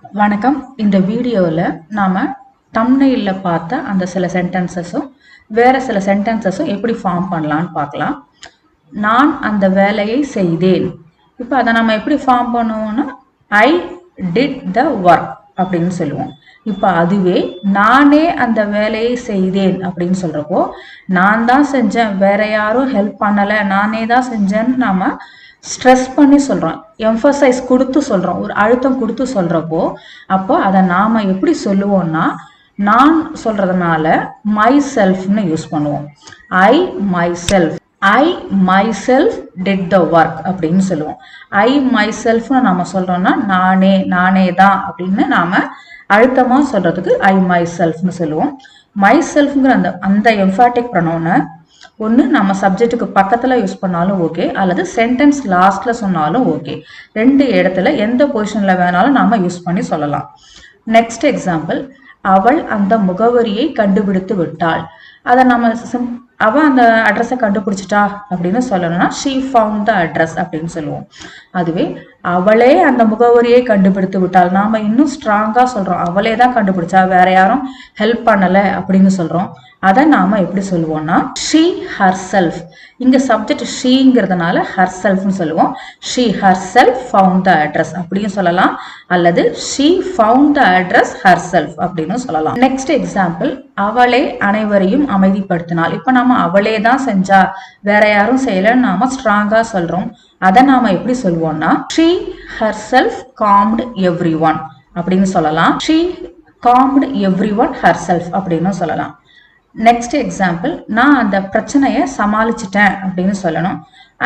வணக்கம். இந்த வீடியோவில் நாம் தம்ப்நெயில்ல பார்த்த அந்த சில சென்டென்சஸும் வேற சில சென்டென்சஸும் எப்படி ஃபார்ம் பண்ணலான்னு பார்க்கலாம். நான் அந்த வேலையை செய்தேன். இப்போ அதை நம்ம எப்படி ஃபார்ம் பண்ணுவோம்னா ஐ டிட் த ஒர்க் அப்படின்னு சொல்லுவோம். இப்போ அதுவே நானே அந்த வேலையை செய்தேன் அப்படின்னு சொல்றப்போ நான் தான் செஞ்சேன், வேற யாரும் ஹெல்ப் பண்ணலை, நானே தான் செஞ்சேன்னு நாம ஸ்ட்ரெஸ் பண்ணி சொல்றோம், எம்பசைஸ் கொடுத்து சொல்றோம், ஒரு அழுத்தம் கொடுத்து சொல்றப்போ அப்போ அதை நாம எப்படி சொல்லுவோம்னா நான் சொல்றதுனால மை செல்ஃப்னு யூஸ் பண்ணுவோம். I my self did the work அப்படின்னு சொல்லுவோம். ஐ மை செல்ஃப்னு நம்ம சொல்றோம்னா நானே தான் அப்படின்னு நாம அழுத்தமா சொல்றதுக்கு ஐ மை செல்ஃப்னு சொல்லுவோம். மை செல்ஃப்ங்கிற அந்த அந்த எம்ஃபாட்டிக் ப்ரொனவுனை ஒன்று நம்ம சப்ஜெக்ட்டுக்கு பக்கத்தில் யூஸ் பண்ணாலும் ஓகே, அல்லது சென்டென்ஸ் லாஸ்ட்ல சொன்னாலும் ஓகே. ரெண்டு இடத்துல எந்த பொசிஷனில் வேணாலும் நாம யூஸ் பண்ணி சொல்லலாம். நெக்ஸ்ட் எக்ஸாம்பிள், அவள் அந்த முகவரியை கண்டுபிடித்து விட்டாள். அதை நம்ம அவ அந்த அட்ரஸை கண்டுபிடிச்சிட்டா அப்படின்னு சொல்லணும்னா ஷீ ஃபவுண்ட் த அட்ரஸ் அப்படின்னு சொல்லுவோம். அதுவே அவளே அந்த முகவரியை கண்டுபிடித்து விட்டாள், நாம இன்னும் ஸ்ட்ராங்கா சொல்றோம், அவளே தான் கண்டுபிடிச்சா, வேற யாரும் ஹெல்ப் பண்ணல அப்படின்னு சொல்றோம். அதை நாம எப்படி சொல்லுவோம்னா ஷீ ஹர் செல்ஃப். இங்க சப்ஜெக்ட் ஷீங்கிறதுனால ஹர் செல்ஃப்னு சொல்லுவோம். She her self found the address அப்படின்னு சொல்லலாம், அல்லது she found the address her self அப்படின்னு சொல்லலாம். நெக்ஸ்ட் எக்ஸாம்பிள், அவளே அனைவரையும் அமைதிப்படுத்தினாள். இப்ப நாம அவளே தான் செஞ்சா, வேற யாரும் செய்யலன்னு நாம ஸ்ட்ராங்கா சொல்றோம். அதை நாம எப்படி சொல்லுவோம்னா she herself calmed everyone அப்படின்னு சொல்லலாம். She calmed everyone herself அப்படின்னு சொல்லலாம். நெக்ஸ்ட் எக்ஸாம்பிள், நான் அந்த பிரச்சனையை சமாளிச்சிட்டேன் அப்படின்னு சொல்லணும்.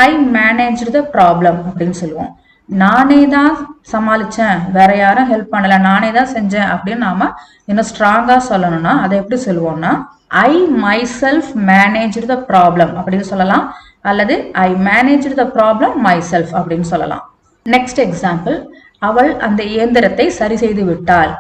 ஐ மேனேஜ் த ப்ராப்ளம் அப்படின்னு சொல்லுவோம். நானே தான் சமாளிச்சேன், வேற யாரும் ஹெல்ப் பண்ணல, நானே தான் செஞ்சேன் அப்படின்னு நாம இன்னும் ஸ்ட்ராங்கா சொல்லணும்னா அதை எப்படி சொல்லுவோம்னா I my self manage the problem அப்படின்னு சொல்லலாம், அல்லது ஐ manage the problem my self அப்படின்னு சொல்லலாம். நெக்ஸ்ட் எக்ஸாம்பிள், அவள் அந்த இயந்திரத்தை சரி செய்து விட்டாள்.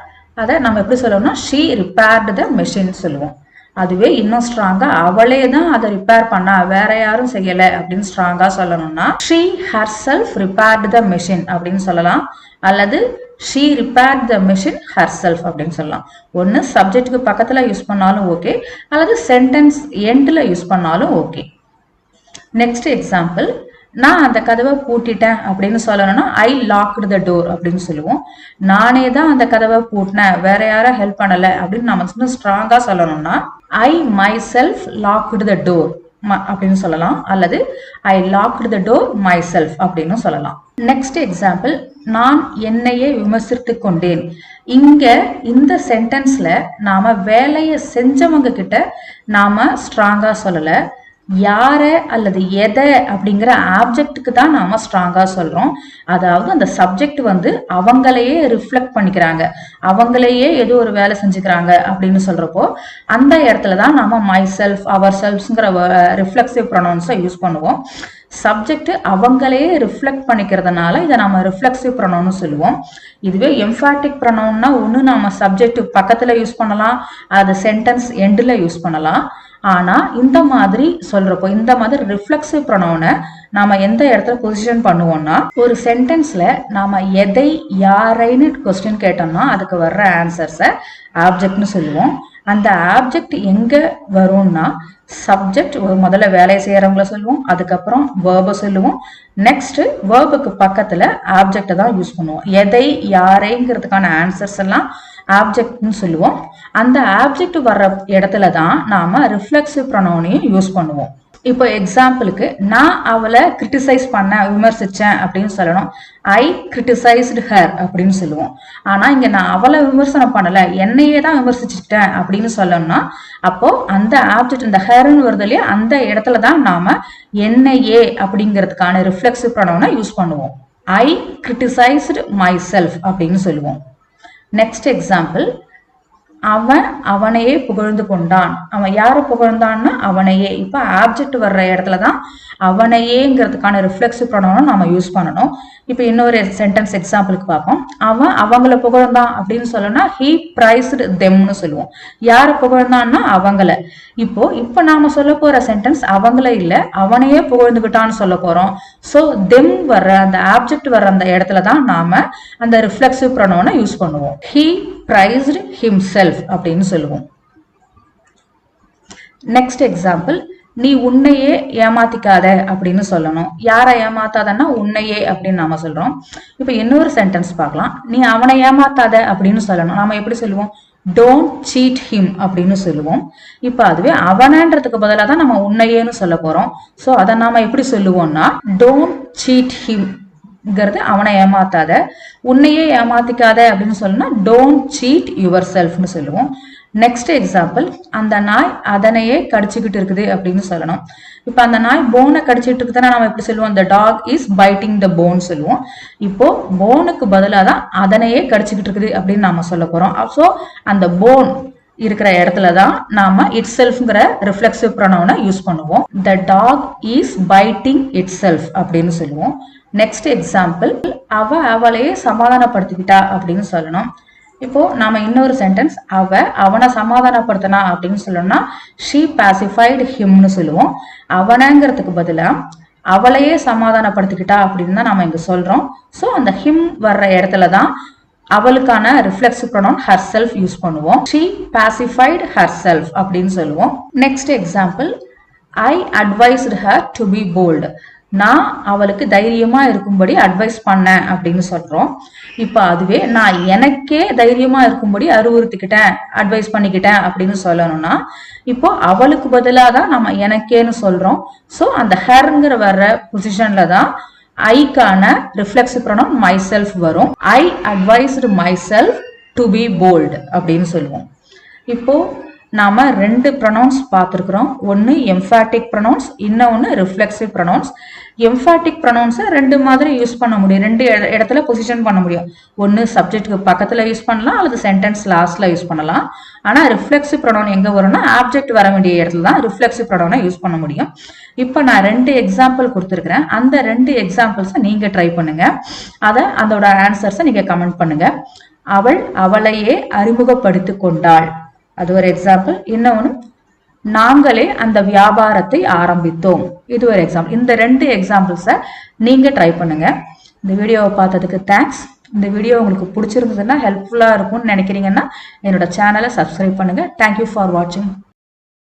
அதை நம்ம எப்படி சொல்லணும்னா ஷீ ரிப்பேர்டு த மெஷின் சொல்லுவோம். அதுவே இன்னும் ஸ்ட்ராங்கா அவளே தான் அதை ரிப்பேர் பண்ணா, வேற யாரும் செய்யல அப்படின்னு ஸ்ட்ராங்கா சொல்லணும்னா she her self repaired the machine அப்படின்னு சொல்லலாம், அல்லது she repaired the machine her self அப்படின்னு சொல்லலாம். ஒன்னு சப்ஜெக்டுக்கு பக்கத்துல யூஸ் பண்ணாலும் ஓகே, அல்லது சென்டென்ஸ் எண்ட்ல யூஸ் பண்ணாலும் ஓகே. நெக்ஸ்ட் எக்ஸாம்பிள், நான் அந்த கதவை பூட்டிட்டேன் அப்படின்னு சொல்லணும்னா ஐ லாக்டு த டோர் அப்படின்னு சொல்லுவோம். நானே தான் அந்த கதவை பூட்டினேன், வேற யாரும் ஹெல்ப் பண்ணல அப்படின்னு நம்ம ஸ்ட்ராங்கா சொல்லணும்னா I myself locked the door அப்படின்னு சொல்லலாம், அல்லது I locked the door myself அப்படின்னு சொல்லலாம். நெக்ஸ்ட் எக்ஸாம்பிள், நான் என்னையே விமர்சித்து கொண்டேன். இங்க இந்த சென்டென்ஸ்ல நாம வேலையை செஞ்சவங்க கிட்ட நாம ஸ்ட்ராங்கா சொல்லல, யார அல்லது எதை அப்படிங்கிற ஆப்ஜெக்டுக்கு தான் நாம ஸ்ட்ராங்கா சொல்றோம். அதாவது அந்த சப்ஜெக்ட் அவங்களையே ரிஃப்ளெக்ட் பண்ணிக்கிறாங்க, அவங்களையே ஏதோ ஒரு வேலை செஞ்சுக்கிறாங்க அப்படின்னு சொல்றப்போ அந்த இடத்துல தான் நாம மை செல்ஃப் அவர் செல்ஃப்ங்கிற ரிஃப்ளெக்சிவ் ப்ரொனவுன்ஸை யூஸ் பண்ணுவோம். சப்ஜெக்ட் அவங்களையே ரிஃப்ளெக்ட் பண்ணிக்கிறதுனால இதை நம்ம ரிஃப்ளெக்சிவ் ப்ரொனவுன் சொல்லுவோம். இதுவே எம்ஃபாட்டிக் ப்ரொனவுன்னா ஒன்று நம்ம சப்ஜெக்ட் பக்கத்துல யூஸ் பண்ணலாம், அது சென்டென்ஸ் எண்டில் யூஸ் பண்ணலாம். ஆனா இந்த மாதிரி சொல்றப்போ இந்த மாதிரி ரிஃப்ளெக்சிவ் ப்ரொனவுனை நாம எந்த இடத்துல பொசிஷன் பண்ணுவோம்னா ஒரு சென்டென்ஸ்ல நாம எதை யாரைன்னு கொஸ்டின் கேட்டோம்னா அதுக்கு வர்ற ஆன்சர்ஸை ஆப்ஜெக்ட்னு சொல்லுவோம். அந்த ஆப்ஜெக்ட் எங்க வரும்னா சப்ஜெக்ட் முதல்ல வேலையை செய்யறவங்கள சொல்லுவோம், அதுக்கப்புறம் வேர்பை சொல்லுவோம், நெக்ஸ்ட் வேர்புக்கு பக்கத்துல ஆப்ஜெக்டை தான் யூஸ் பண்ணுவோம். எதை யாரைங்கிறதுக்கான ஆன்சர்ஸ் எல்லாம் ஆப்ஜெக்ட்னு சொல்லுவோம். அந்த ஆப்ஜெக்ட் வர்ற இடத்துல தான் நாம ரிஃப்ளெக்சிவ் ப்ரொனவுனையும் யூஸ் பண்ணுவோம். இப்போ எக்ஸாம்பிளுக்கு, நான் அவளை கிரிட்டிசைஸ் பண்ண விமர்சிச்சேன் அப்படின்னு சொல்லணும். ஐ கிரிட்டிசைஸ்டு ஹர் அப்படின்னு சொல்லுவோம். ஆனா இங்க நான் அவளை விமர்சனம் பண்ணல, என்னையே தான் விமர்சிச்சுட்டேன் அப்படின்னு சொல்லணும்னா அப்போ அந்த ஆப்ஜெக்ட் இந்த ஹர்ன்னு வருது இல்லையா, அந்த இடத்துல தான் நாம என்னையே அப்படிங்கிறதுக்கான ரிஃப்ளெக்சிவ் ப்ரொனவுனை யூஸ் பண்ணுவோம். ஐ கிரிட்டிசைஸ்டு மை செல்ஃப் அப்படின்னு சொல்லுவோம். நெக்ஸ்ட் எக்ஸாம்பிள், அவன் அவனையே புகழ்ந்து கொண்டான். அவன் யாரை புகழ்ந்தான்னா அவனையே. இப்ப ஆப்ஜெக்ட் வர்ற இடத்துலதான் அவனையேங்கிறதுக்கான ரிஃப்ளெக்சிவ் ப்ரொனவுனை நம்ம யூஸ் பண்ணணும். இப்ப இன்னொரு சென்டென்ஸ் எக்ஸாம்பிளுக்கு பார்ப்போம். அவன் அவங்கள புகழ்ந்தான் அப்படின்னு சொல்லணும்னா ஹீ பிரைஸ்டு தெம்னு சொல்லுவோம். யாரை புகழ்ந்தான்னா அவங்கள. இப்போ நாம சொல்ல போற சென்டென்ஸ் அவங்கள இல்ல அவனையே புகழ்ந்துகிட்டான்னு சொல்ல போறோம். சோ தெம் வர்ற அந்த ஆப்ஜெக்ட் வர்ற அந்த இடத்துல தான் நாம அந்த ரிஃப்ளெக்சிவ் ப்ரொனவுனை யூஸ் பண்ணுவோம். ஹி பிரைஸ்ட் ஹிம்செல்ஃப் அப்படின்னு சொல்லுவோம். நெக்ஸ்ட் எக்ஸாம்பிள், நீ உன்னையே ஏமாத்திக்காத அப்படின்னு சொல்லணும். யாரை ஏமாத்தாதன்னா உன்னையே அப்படின்னு நாம சொல்றோம். இப்ப இன்னொரு சென்டென்ஸ் பார்க்கலாம். நீ அவனை ஏமாத்தாத அப்படின்னு சொல்லணும். நாம எப்படி சொல்லுவோம்? டோன்ட் சீட் ஹிம் அப்படின்னு சொல்லுவோம். இப்ப அதுவே அவனன்றதுக்கு பதிலாக தான் நம்ம உன்னையேன்னு சொல்ல போறோம். சோ அதை நாம எப்படி சொல்லுவோம்னா டோன்ட் சீட் ஹிம் அவனை ஏமாத்தாத, உன்னையே ஏமாத்திக்காத அப்படின்னு சொல்லணும்னா டோன்ட் சீட் யுவர் செல்ஃப்னு சொல்லுவோம். நெக்ஸ்ட் எக்ஸாம்பிள், அந்த நாய் அதனையே கடிச்சுக்கிட்டு இருக்குது அப்படின்னு சொல்லணும். இப்ப அந்த நாய் போனை கடிச்சிட்டு இருக்குதுன்னா நம்ம எப்படி சொல்லுவோம்? the dog is biting the bone சொல்லுவோம். இப்போ போனுக்கு பதிலாக தான் அதனையே கடிச்சுக்கிட்டு இருக்குது அப்படின்னு நாம சொல்ல போறோம். ஸோ அந்த போன் இருக்கிற இடத்துல தான் நாம இட் செல்ஃப்ங்கிற ரிஃப்ளெக்சிவ் ப்ரொனவுனை யூஸ் பண்ணுவோம். the dog is biting itself அப்படின்னு சொல்லுவோம். நெக்ஸ்ட் எக்ஸாம்பிள், அவளையே சமாதானப்படுத்திக்கிட்டா அப்படின்னு சொல்லணும். இப்போ நாம இன்னொரு சென்டென்ஸ், அவனை சமாதானப்படுத்தினா அப்படின்னு சொல்லணும்னா she pacified himனு சொல்லுவோம். அவனங்கிறதுக்கு பதிலா அவளையே சமாதானப்படுத்திக்கிட்டா அப்படின்னு தான் நாம இங்க சொல்றோம். சோ அந்த ஹிம் வர்ற இடத்துல தான் அவளுக்கான ரிஃப்ளெக்சிவ் ப்ரொனவுன் herself யூஸ் பண்ணுவோம். she pacified herself அப்படின்னு சொல்லுவோம். Next example, I advised her to be bold. நான் அவளுக்கு தைரியமா இருக்கும்படி அட்வைஸ் பண்ணேன் அப்படின்னு சொல்றோம். இப்ப அதுவே நான் எனக்கே தைரியமா இருக்கும்படி அறிவுறுத்திக்கிட்டேன், அட்வைஸ் பண்ணிக்கிட்டேன் அப்படின்னு சொல்லணும்னா இப்போ அவளுக்கு பதிலாக தான் நம்ம எனக்கேன்னு சொல்றோம். ஸோ அந்த ஹெர்ங்கிற வர்ற பொசிஷன்ல தான் ஐக்கான ரிஃப்ளெக்சிவ் ப்ரொனவுன் மை செல்ஃப் வரும். I advised myself to be bold அப்படின்னு சொல்லுவோம். இப்போ நாம ரெண்டு ப்ரொனவுன்ஸ் பார்த்துருக்குறோம். ஒன்று எம்ஃபாட்டிக் ப்ரொனவுன்ஸ், இன்னொன்று ரிஃப்ளெக்சிவ் ப்ரொனவுன்ஸ். எம்ஃபாட்டிக் ப்ரொனவுன்ஸை ரெண்டு மாதிரி யூஸ் பண்ண முடியும், ரெண்டு இடத்துல பொசிஷன் பண்ண முடியும். ஒன்று சப்ஜெக்ட்டுக்கு பக்கத்தில் யூஸ் பண்ணலாம் அல்லது சென்டென்ஸ் லாஸ்ட்ல யூஸ் பண்ணலாம். ஆனால் ரிஃப்ளெக்சிவ் ப்ரொனவுன் எங்கே வரும்னா ஆப்ஜெக்ட் வர வேண்டிய இடத்துல தான் ரிஃப்ளெக்சிவ் ப்ரொனவுனை யூஸ் பண்ண முடியும். இப்போ நான் ரெண்டு எக்ஸாம்பிள் கொடுத்துருக்கிறேன். அந்த ரெண்டு எக்ஸாம்பிள்ஸை நீங்கள் ட்ரை பண்ணுங்க. அதோட ஆன்சர்ஸை நீங்கள் கமெண்ட் பண்ணுங்க. அவள் அவளையே அறிமுகப்படுத்தி கொண்டாள், அது ஒரு எக்ஸாம்பிள். இன்னொன்று, நாங்களே அந்த வியாபாரத்தை ஆரம்பித்தோம், இது ஒரு எக்ஸாம்பிள். இந்த ரெண்டு எக்ஸாம்பிள்ஸை நீங்க ட்ரை பண்ணுங்க. இந்த வீடியோவை பார்த்ததுக்கு தேங்க்ஸ். இந்த வீடியோ உங்களுக்கு பிடிச்சிருந்ததுன்னா ஹெல்ப்ஃபுல்லா இருக்கும்னு நினைக்கிறீங்கன்னா என்னோட சேனலை சப்ஸ்கிரைப் பண்ணுங்க. தேங்க்யூ ஃபார் வாட்சிங்.